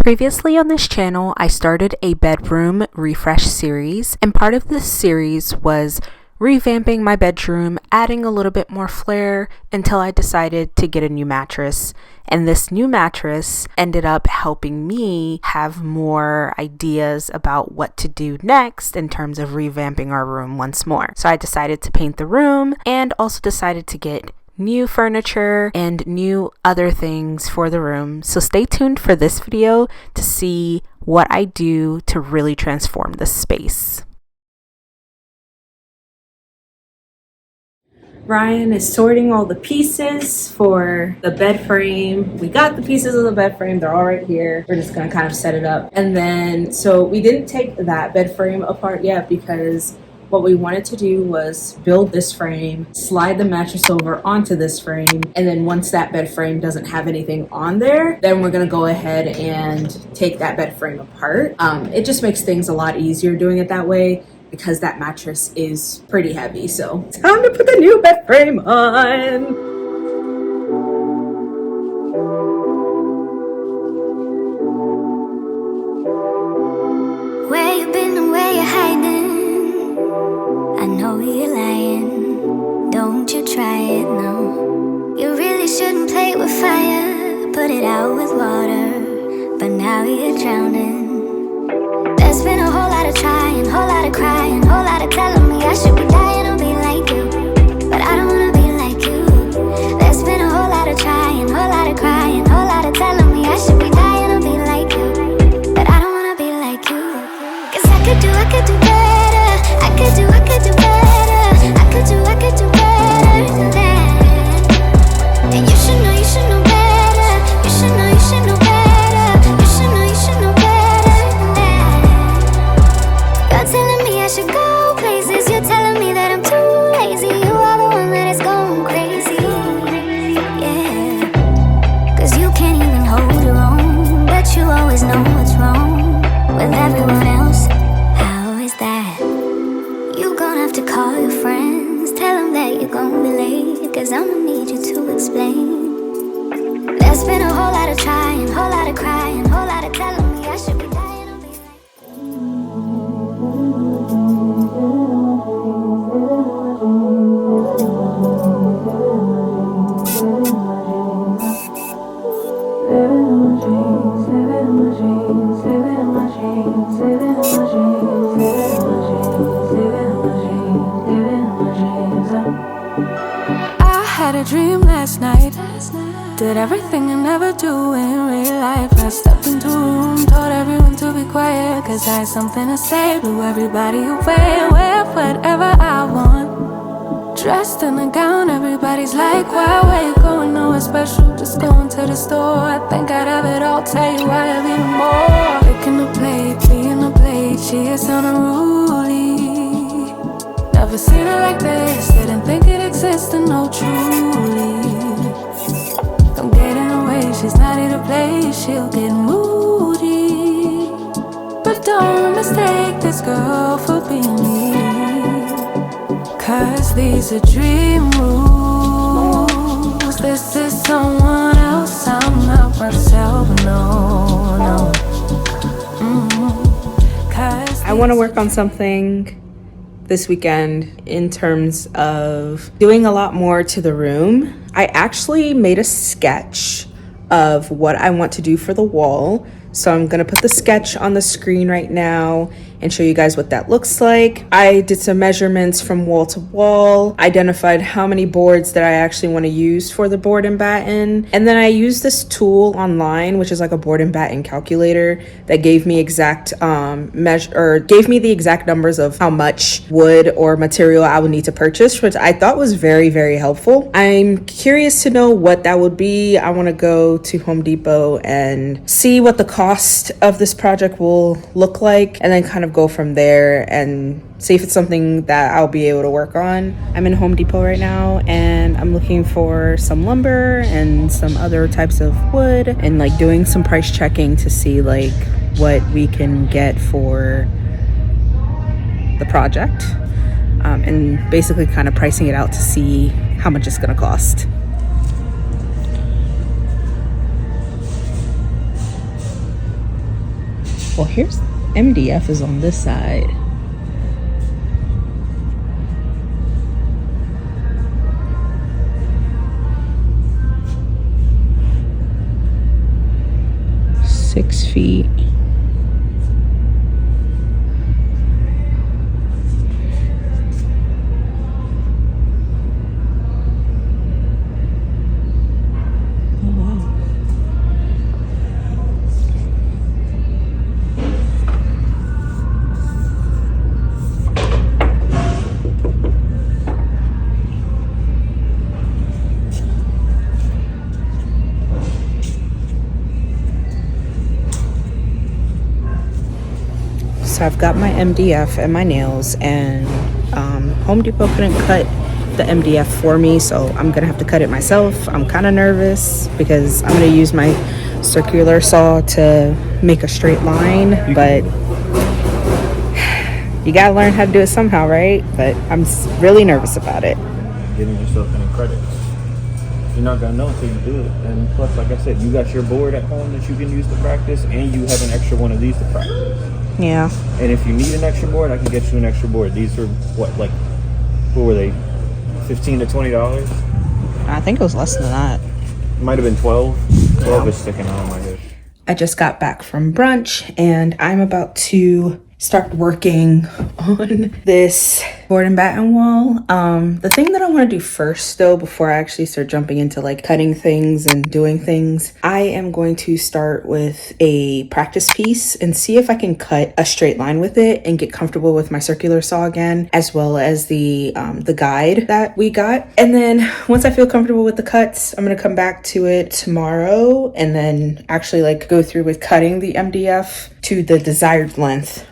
Previously on this channel, I started a bedroom refresh series, and part of this series was revamping my bedroom, adding a little bit more flair until I decided to get a new mattress. And this new mattress ended up helping me have more ideas about what to do next in terms of revamping our room once more. So I decided to paint the room and also decided to get new furniture and new other things for the room. So stay tuned for this video to see what I do to really transform this space. Ryan is sorting all the pieces for the bed frame. We got the pieces of the bed frame. They're all right here. We're just gonna kind of set it up. And then, so we didn't take that bed frame apart yet because what we wanted to do was build this frame, slide the mattress over onto this frame, and then once that bed frame doesn't have anything on there, then we're gonna go ahead and take that bed frame apart. It just makes things a lot easier doing it that way because that mattress is pretty heavy. So time to put the new bed frame on. Where you been and where you hiding? I know you're lying. Don't you try it, no. You really shouldn't play with fire. Put it out with water, but now you're drowning. There's been a whole lot of trying, whole lot of crying, whole lot of telling me I should be dying or be like you, but I don't wanna be like you. There's been a whole lot of trying, whole lot of crying, whole lot of telling me I should be dying or be like you, but I don't wanna be like you. 'Cause I could do better. I could do better. I could do better than that. And you should know better. You should know better. You should know better than that. You're telling me I should go places. You're telling me that I'm too lazy. You are the one that is going crazy. Yeah. 'Cause you can't even hold your own, but you always know what's wrong with everyone else. How is that? You gonna have to call your friends, tell them that you're gonna be late, 'cause I'ma need you to explain. There's been a whole lot of trying, whole lot of crying, whole lot of telling me I should be dying or be dream last night. Did everything I never do in real life. I stepped into a room, told everyone to be quiet, 'cause I had something to say. Blew everybody away, wear whatever I want. Dressed in a gown, everybody's like, why, where you going? Nowhere special, just going to the store. I think I'd have it all, tell you I have even more. Picking a plate, being a plate, she is unruly. Never seen her like this, didn't think it existed, no truly. Don't get in her way, she's not here to play, she'll get moody. But don't mistake this girl for being me, 'cause these are dream rules. This is someone else, I'm not myself, no. I want to work on something this weekend in terms of doing a lot more to the room. I actually made a sketch of what I want to do for the wall. So I'm gonna put the sketch on the screen right now and show you guys what that looks like. I did some measurements from wall to wall, identified how many boards that I actually want to use for the board and batten, and then I used this tool online, which is like a board and batten calculator that gave me exact gave me the exact numbers of how much wood or material I would need to purchase, which I thought was very, very helpful. I'm curious to know what that would be. I want to go to Home Depot and see what the cost of this project will look like, and then kind of go from there and see if it's something that I'll be able to work on. I'm in Home Depot right now and I'm looking for some lumber and some other types of wood and like doing some price checking to see like what we can get for the project, and basically kind of pricing it out to see how much it's gonna cost. Well, here's MDF is on this side. Six feet. So I've got my MDF and my nails, and Home Depot couldn't cut the MDF for me, so I'm gonna have to cut it myself. I'm kind of nervous because I'm gonna use my circular saw to make a straight line, but you gotta learn how to do it somehow, right? But I'm really nervous about it. Giving yourself any credits. You're not gonna know until you do it. And plus, like I said, you got your board at home that you can use to practice, and you have an extra one of these to practice. Yeah. And if you need an extra board, I can get you an extra board. These are what were they? $15 to $20? I think it was less than that. Might have been 12. 12 is sticking out of my head. I just got back from brunch and I'm about to start working on this board and batten wall. The thing that I want to do first though, before I actually start jumping into like cutting things and doing things, I am going to start with a practice piece and see if I can cut a straight line with it and get comfortable with my circular saw again, as well as the guide that we got. And then once I feel comfortable with the cuts, I'm gonna come back to it tomorrow and then actually like go through with cutting the MDF to the desired length.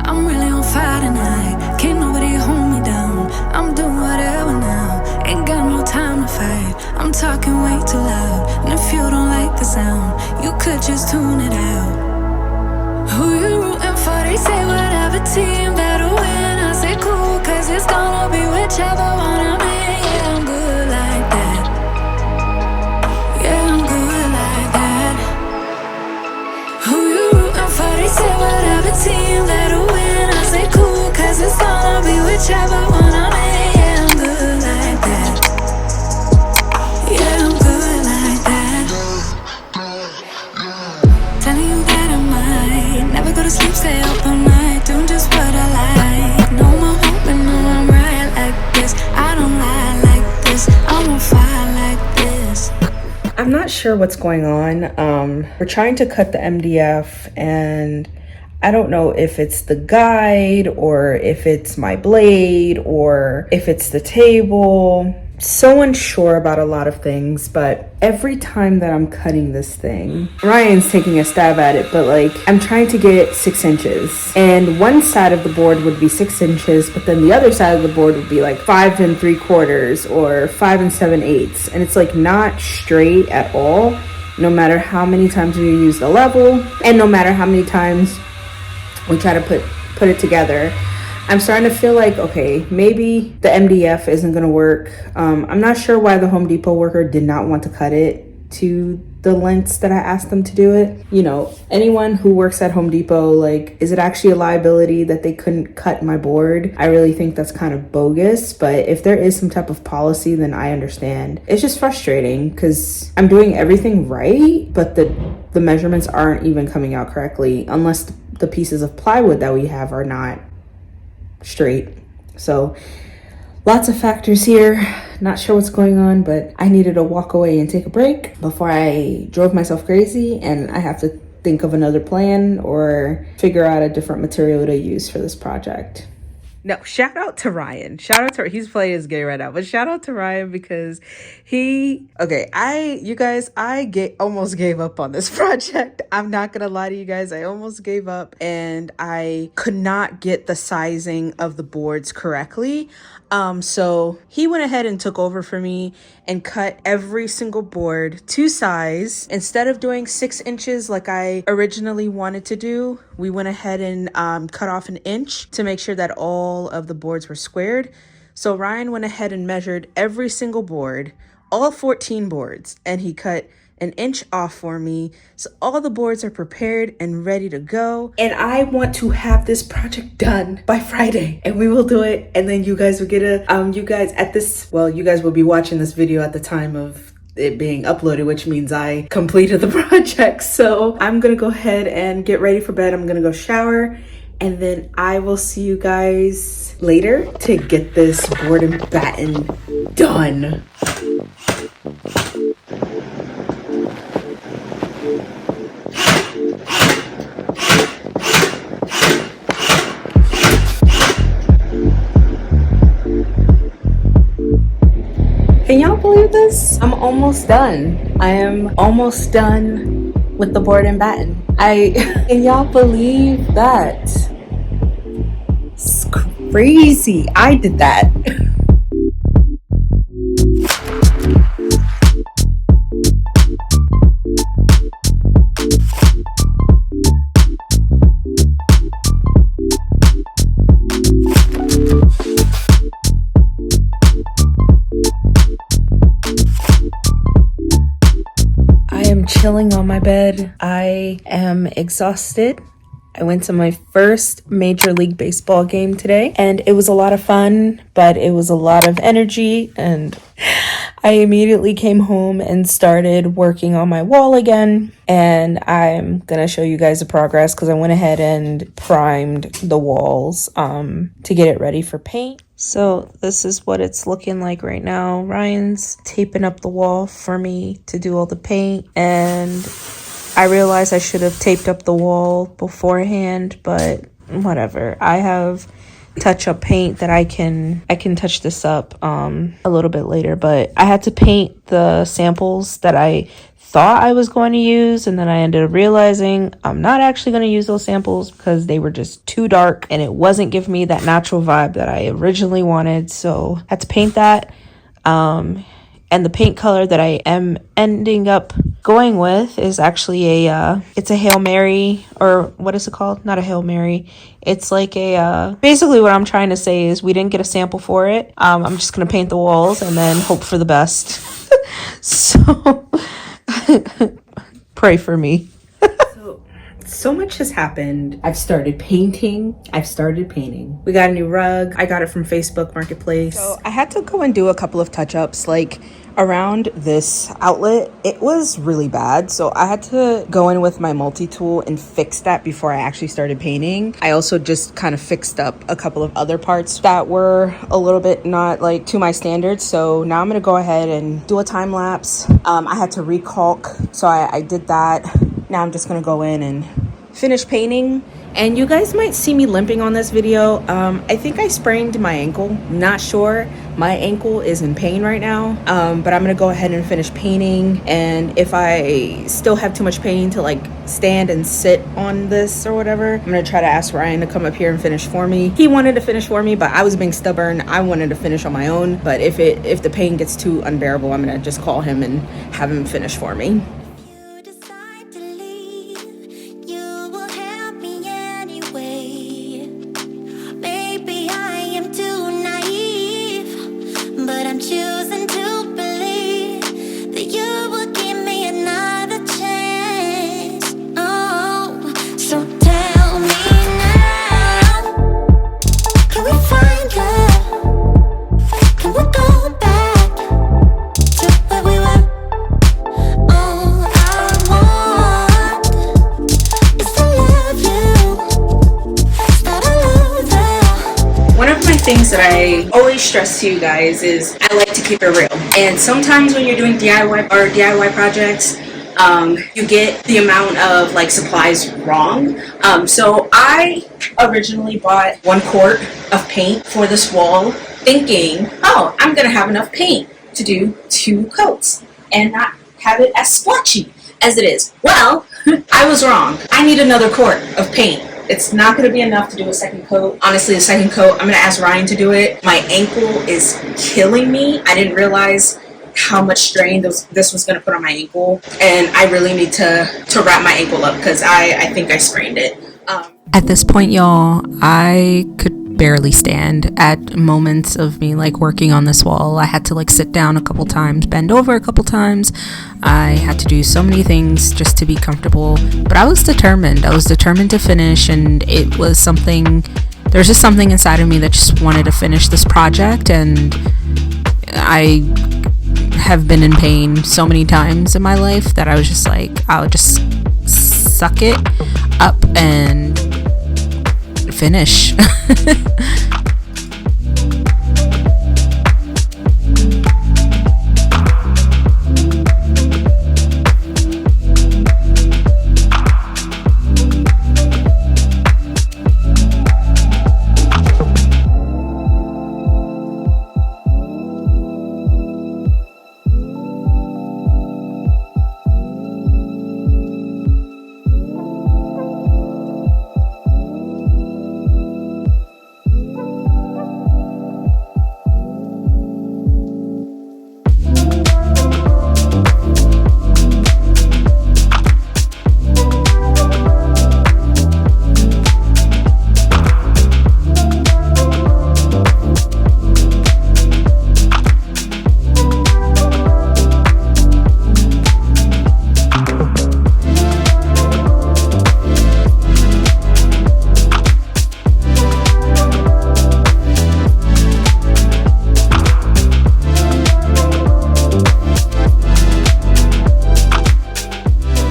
I'm really on fire tonight. Can't nobody hold me down. I'm doing whatever now. Ain't got no time to fight. I'm talking way too loud. And if you don't like the sound, you could just tune it out. Who you rooting for? They say whatever team that'll win. I say cool, cause it's gonna be whichever one I'm in. Yeah, I'm good like that. Yeah, I'm good like that. Who you rooting for? They say whatever team that'll win. I say cool, cause it's gonna be whichever one I'm in. Yeah, I'm good like that. Yeah, I'm good like that. Telling you that I might never go to sleep, stay up all night, doing just what I like. No more hoping, no, I'm right like this. I don't lie like this. I'm on fire like this. I'm not sure what's going on. We're trying to cut the MDF and I don't know if it's the guide or if it's my blade or if it's the table. So unsure about a lot of things, but every time that I'm cutting this thing, Ryan's taking a stab at it, but like I'm trying to get 6 inches and one side of the board would be 6 inches, but then the other side of the board would be like 5 3/4 or 5 7/8, and it's like not straight at all, no matter how many times we use the level and no matter how many times we try to put it together. I'm starting to feel like, okay, maybe the MDF isn't gonna work. I'm not sure why the Home Depot worker did not want to cut it to the lengths that I asked them to do it. You know, anyone who works at Home Depot, like, is it actually a liability that they couldn't cut my board? I really think that's kind of bogus, but if there is some type of policy, then I understand. It's just frustrating because I'm doing everything right, but the measurements aren't even coming out correctly unless the pieces of plywood that we have are not straight. So lots of factors here. Not sure what's going on, but I needed to walk away and take a break before I drove myself crazy and I have to think of another plan or figure out a different material to use for this project. No, shout out to Ryan. He's playing his game right now, but shout out to Ryan because I almost gave up on this project. I'm not gonna lie to you guys. I almost gave up and I could not get the sizing of the boards correctly. So he went ahead and took over for me and cut every single board to size. Instead of doing 6 inches like I originally wanted to do, we went ahead and cut off 1 inch to make sure that all of the boards were squared. So Ryan went ahead and measured every single board, all 14 boards, and he cut 1 inch off for me. So all the boards are prepared and ready to go. And I want to have this project done by Friday, and we will do it. And then you guys will get you guys will be watching this video at the time of it being uploaded, which means I completed the project. So I'm gonna go ahead and get ready for bed. I'm gonna go shower, and then I will see you guys later to get this board and batten done. Can y'all believe this? I'm almost done. I am almost done with the board and batten. Can y'all believe that? It's crazy. I did that. Chilling on my bed. I am exhausted. I went to my first Major League Baseball game today, and it was a lot of fun, but it was a lot of energy, and I immediately came home and started working on my wall again. And I'm gonna show you guys the progress because I went ahead and primed the walls to get it ready for paint. So this is what it's looking like right now. Ryan's taping up the wall for me to do all the paint, and I realized I should have taped up the wall beforehand, but whatever. I have touch-up paint that I can touch this up a little bit later, but I had to paint the samples that I thought I was going to use, and then I ended up realizing I'm not actually going to use those samples because they were just too dark and it wasn't giving me that natural vibe that I originally wanted. So I had to paint that, and the paint color that I am ending up going with is actually it's a Hail Mary, or what is it called? Not a Hail Mary. It's like basically what I'm trying to say is we didn't get a sample for it. I'm just going to paint the walls and then hope for the best. So pray for me. So much has happened. I've started painting. We got a new rug. I got it from Facebook Marketplace. So I had to go and do a couple of touch-ups, like around this outlet. It was really bad, so I had to go in with my multi-tool and fix that before I actually started painting. I also just kind of fixed up a couple of other parts that were a little bit not like to my standards. So now I'm gonna go ahead and do a time lapse. I had to recalc, so I did that. Now I'm just gonna go in and finish painting. And you guys might see me limping on this video. I think I sprained my ankle. Not sure. My ankle is in pain right now. But I'm gonna go ahead and finish painting. And if I still have too much pain to like stand and sit on this or whatever, I'm gonna try to ask Ryan to come up here and finish for me. He wanted to finish for me, but I was being stubborn. I wanted to finish on my own. But if the pain gets too unbearable, I'm gonna just call him and have him finish for me. Things that I always stress to you guys is I like to keep it real. And sometimes when you're doing DIY projects, you get the amount of like supplies wrong. So I originally bought 1 quart of paint for this wall, thinking, oh, I'm gonna have enough paint to do 2 coats and not have it as splotchy as it is. Well, I was wrong. I need another quart of paint. It's not going to be enough to do a second coat. Honestly, the second coat, I'm going to ask Ryan to do it. My ankle is killing me. I didn't realize how much strain this was going to put on my ankle, and I really need to wrap my ankle up because I think I sprained it. At this point, y'all, I could barely stand. At moments of me like working on this wall, I had to like sit down a couple times, bend over a couple times. I had to do so many things just to be comfortable, but I was determined to finish, and it was something, there's just something inside of me that just wanted to finish this project. And I have been in pain so many times in my life that I was just like, I'll just suck it up and finish.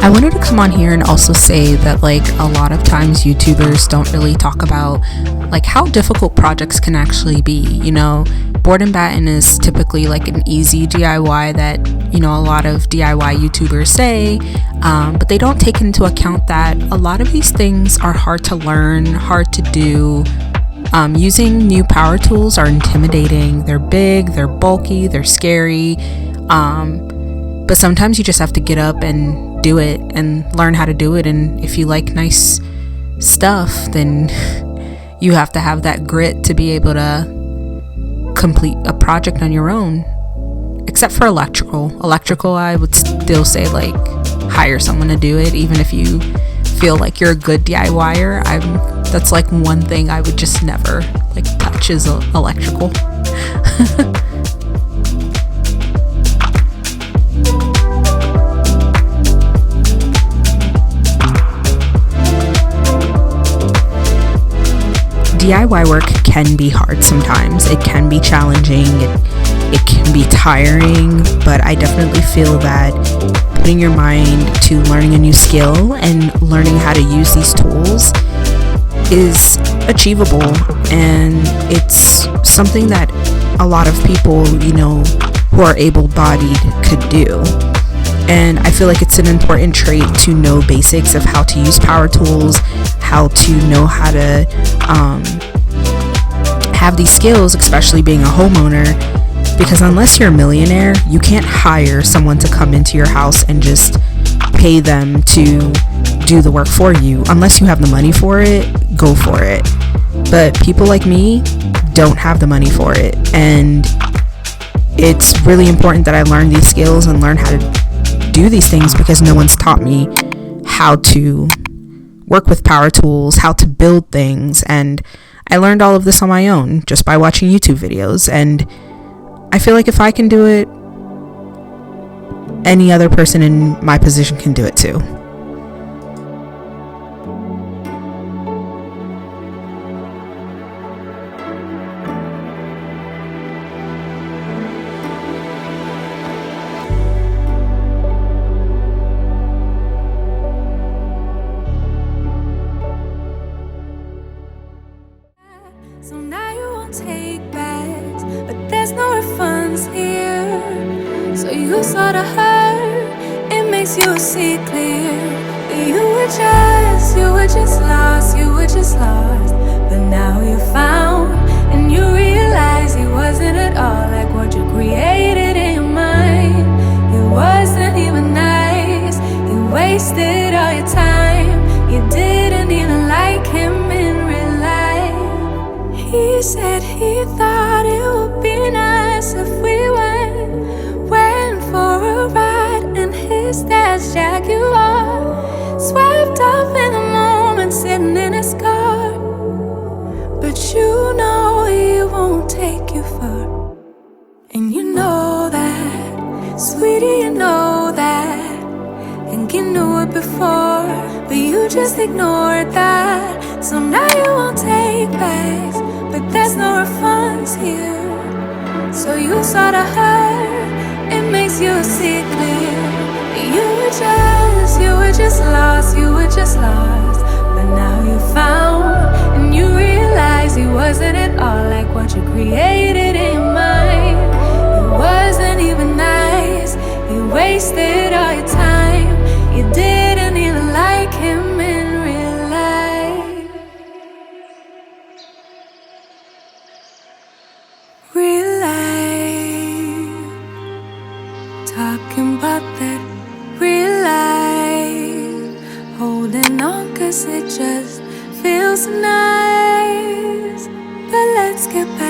I wanted to come on here and also say that like a lot of times YouTubers don't really talk about like how difficult projects can actually be. You know, board and batten is typically like an easy DIY that, you know, a lot of DIY YouTubers say, but they don't take into account that a lot of these things are hard to learn, hard to do. Using new power tools are intimidating. They're big, they're bulky, they're scary. But sometimes you just have to get up and do it and learn how to do it. And if you like nice stuff, then you have to have that grit to be able to complete a project on your own. Except for electrical, I would still say like hire someone to do it, even if you feel like you're a good DIYer. That's like one thing I would just never like touch is electrical. DIY work can be hard sometimes. It can be challenging. It can be tiring, but I definitely feel that putting your mind to learning a new skill and learning how to use these tools is achievable, and it's something that a lot of people, you know, who are able-bodied could do. And I feel like it's an important trait to know basics of how to use power tools, how to know how to have these skills, especially being a homeowner, because unless you're a millionaire, you can't hire someone to come into your house and just pay them to do the work for you. Unless you have the money for it, go for it. But people like me don't have the money for it, and it's really important that I learn these skills and learn how to do these things, because no one's taught me how to work with power tools, how to build things, and I learned all of this on my own just by watching YouTube videos. And I feel like if I can do it, any other person in my position can do it too. So now you won't take backs, but there's no refunds here. So you saw the hurt, it makes you see clear. But you were just lost. But now you're found, and you realize it wasn't at all like what you created in your mind. It wasn't even nice, you wasted all your time. You didn't even like him in real life. He said he thought it would be nice if we went where this dad's Jaguar, swept up in the moment, sitting in his car. But you know he won't take you far. And you know that, sweetie, you know that. And you knew it before, but you just ignored that. So now you won't take backs, but there's no refunds here. So you saw the hurt, it makes you see clear. You were just lost, you were just lost. But now you found, and you realize he wasn't at all like what you created in your mind. It wasn't even nice, you wasted all your time. You didn't even like him in real life. Real life. Talking about that real life. Holding on 'cause it just feels nice. But let's get back